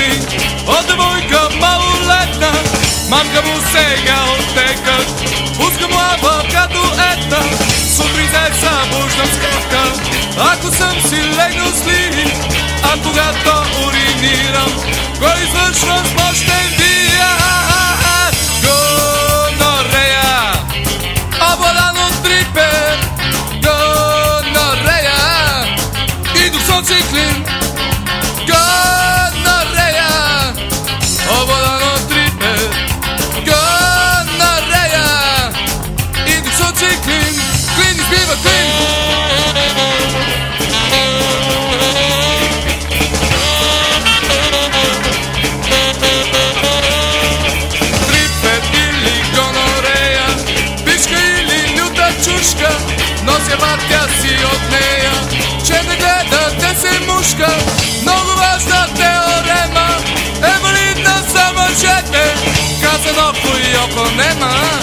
misli od devojka maloletna. Mamka mu сега отекат, пуска му авокадо една. Сутринта събуждам с кафка, ако съм си легнал с ливи. А когато уринирам, го извършвам с мощен вия. Гонорея, обладан от трипер. Гонорея, идох сон циклин. Гонорея, обладан от трипер. Гонорея, идох сон циклин. Клин избива клин. Нося въртя си от нея, че не гледате се мушка. Много важна теорема е валидна за мъжете, казано по Йоко Нема.